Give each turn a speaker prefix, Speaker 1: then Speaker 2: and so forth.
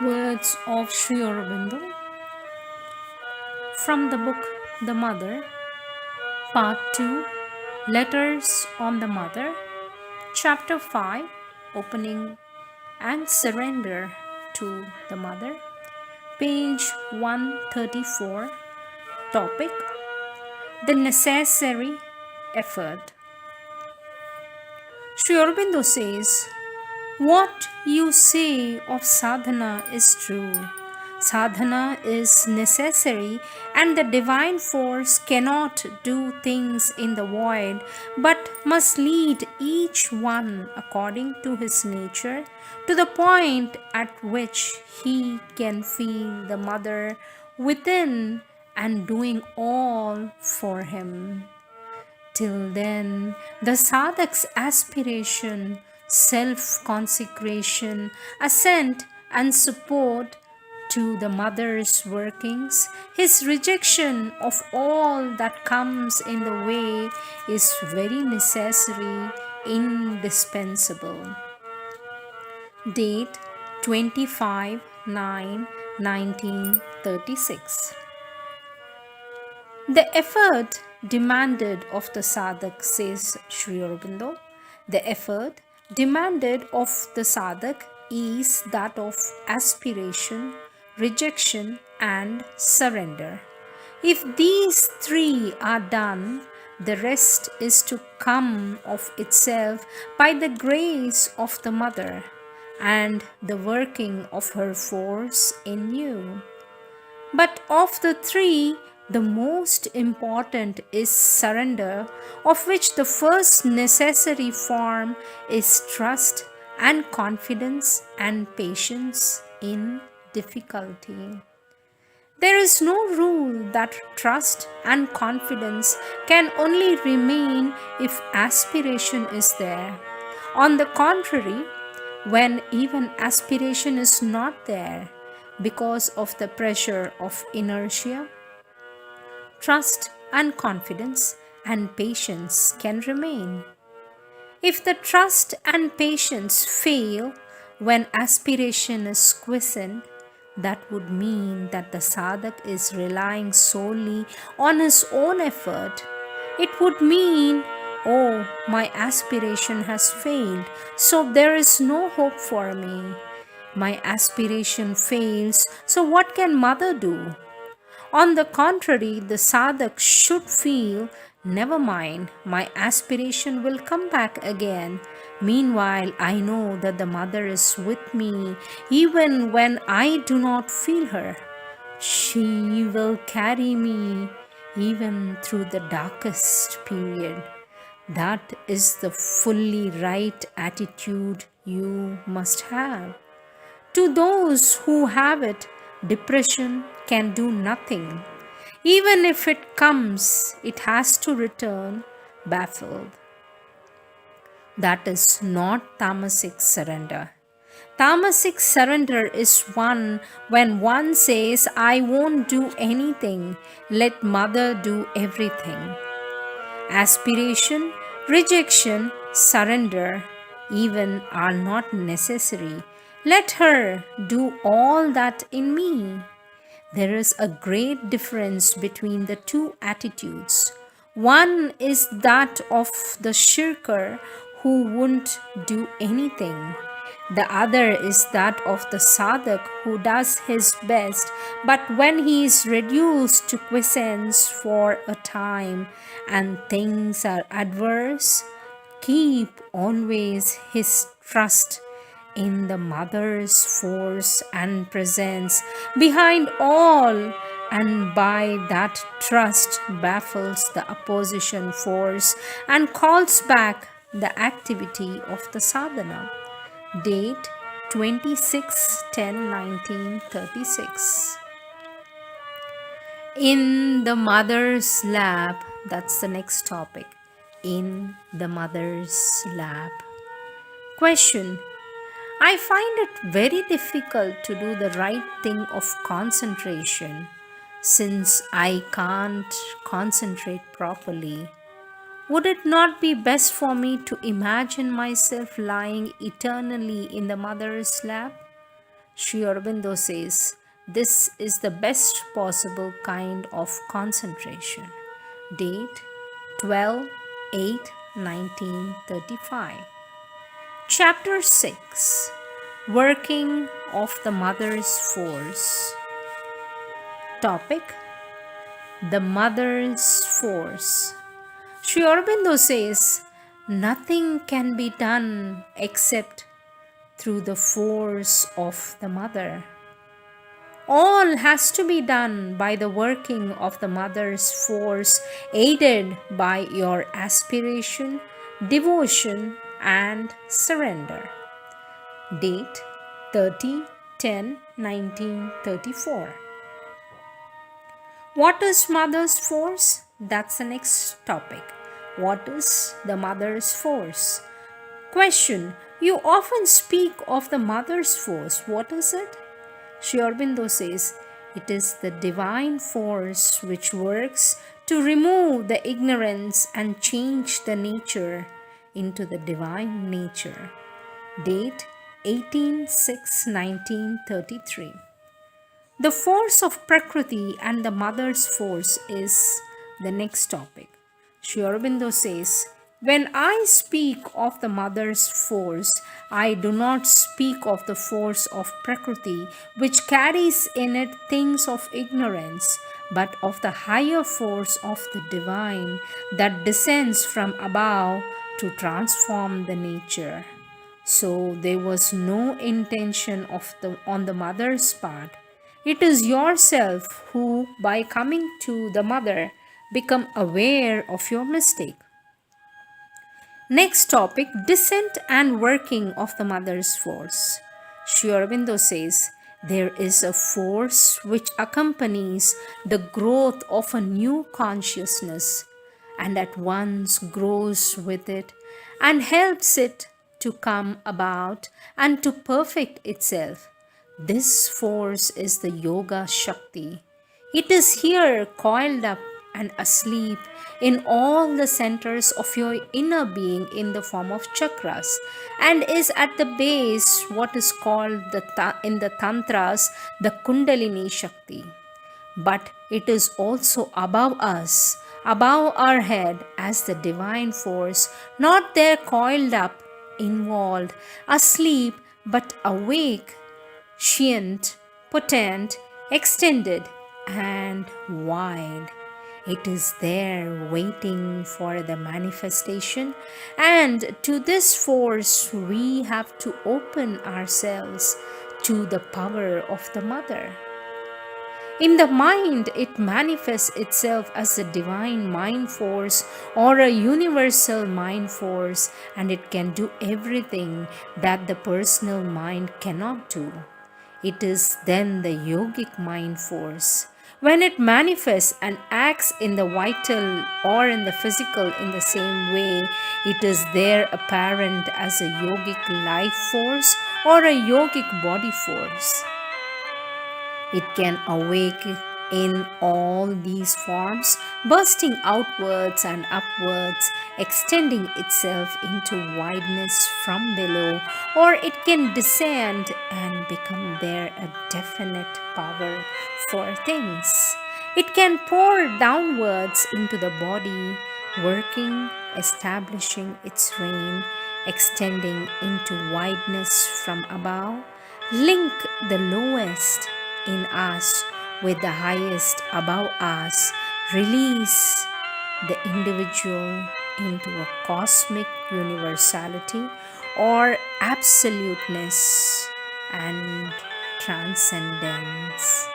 Speaker 1: Words of Sri Aurobindo from the book The Mother, Part 2, Letters on the Mother, Chapter 5, Opening and Surrender to the Mother, page 134, topic The Necessary Effort. Sri Aurobindo says, what you say of sadhana is true. Sadhana is necessary, and the divine force cannot do things in the void, but must lead each one according to his nature to the point at which he can feel the mother within and doing all for him. Till then, the sadhak's aspiration, self-consecration, assent and support to the mother's workings, his rejection of all that comes in the way is very necessary, indispensable. Date 25/9/1936. The effort demanded of the sadhak, says Sri Aurobindo, the effort demanded of the sadhak is that of aspiration, rejection, and surrender. If these three are done, the rest is to come of itself by the grace of the mother and the working of her force in you. But of the three, the most important is surrender, of which the first necessary form is trust and confidence and patience in difficulty. There is no rule that trust and confidence can only remain if aspiration is there. On the contrary, when even aspiration is not there, because of the pressure of inertia, trust and confidence and patience can remain. If the trust and patience fail when aspiration is quiescent, that would mean that the sadhak is relying solely on his own effort. It would mean, oh, my aspiration has failed, so there is no hope for me. My aspiration fails, so what can mother do? On the contrary, the sadhak should feel, never mind, my aspiration will come back again. Meanwhile, I know that the mother is with me even when I do not feel her. She will carry me even through the darkest period. That is the fully right attitude you must have. To those who have it, depression can do nothing. Even if it comes, it has to return baffled. That is not tamasic surrender. Tamasic surrender is one when one says, I won't do anything, let mother do everything. Aspiration, rejection, surrender even are not necessary. Let her do all that in me. There is a great difference between the two attitudes. One is that of the shirker who won't do anything. The other is that of the sadhak who does his best, but when he is reduced to quiescence for a time and things are adverse, keep always his trust in the mother's force and presence behind all, and by that trust baffles the opposition force and calls back the activity of the sadhana. Date 26/10/1936. In the mother's lap, that's the next topic. In the mother's lap. Question: I find it very difficult to do the right thing of concentration since I can't concentrate properly. Would it not be best for me to imagine myself lying eternally in the mother's lap? Sri Aurobindo says this is the best possible kind of concentration. Date 12/8/1935. Chapter 6. Working of the Mother's Force. Topic: The Mother's Force. Sri Aurobindo says nothing can be done except through the force of the mother. All has to be done by the working of the mother's force, aided by your aspiration, devotion, and surrender. Date 30/10/1934. What is mother's force? That's the next topic. What is the mother's force? Question: You often speak of the mother's force. What is it? Sri Aurobindo says it is the divine force which works to remove the ignorance and change the nature into the divine nature. Date 18/6/1933. The force of Prakriti and the mother's force is the next topic. Sri Aurobindo says, when I speak of the mother's force, I do not speak of the force of Prakriti, which carries in it things of ignorance, but of the higher force of the divine that descends from above to transform the nature. So there was no intention on the mother's part. It is yourself who, by coming to the mother, become aware of your mistake. Next topic: descent and working of the mother's force. Sri Aurobindo says there is a force which accompanies the growth of a new consciousness and at once grows with it and helps it to come about and to perfect itself. This force is the Yoga Shakti. It is here coiled up and asleep in all the centers of your inner being in the form of chakras, and is at the base what is called in the tantras the Kundalini Shakti. But it is also above us, above our head, as the divine force, not there coiled up, involved, asleep, but awake, scient, potent, extended, and wide. It is there waiting for the manifestation, and to this force we have to open ourselves to the power of the mother. In the mind, it manifests itself as a divine mind force or a universal mind force, and it can do everything that the personal mind cannot do. It is then the yogic mind force. When it manifests and acts in the vital or in the physical in the same way, it is there apparent as a yogic life force or a yogic body force. It can awake in all these forms, bursting outwards and upwards, extending itself into wideness from below, or it can descend and become there a definite power for things. It can pour downwards into the body, working, establishing its reign, extending into wideness from above, link the lowest in us with the highest above us, release the individual into a cosmic universality or absoluteness and transcendence.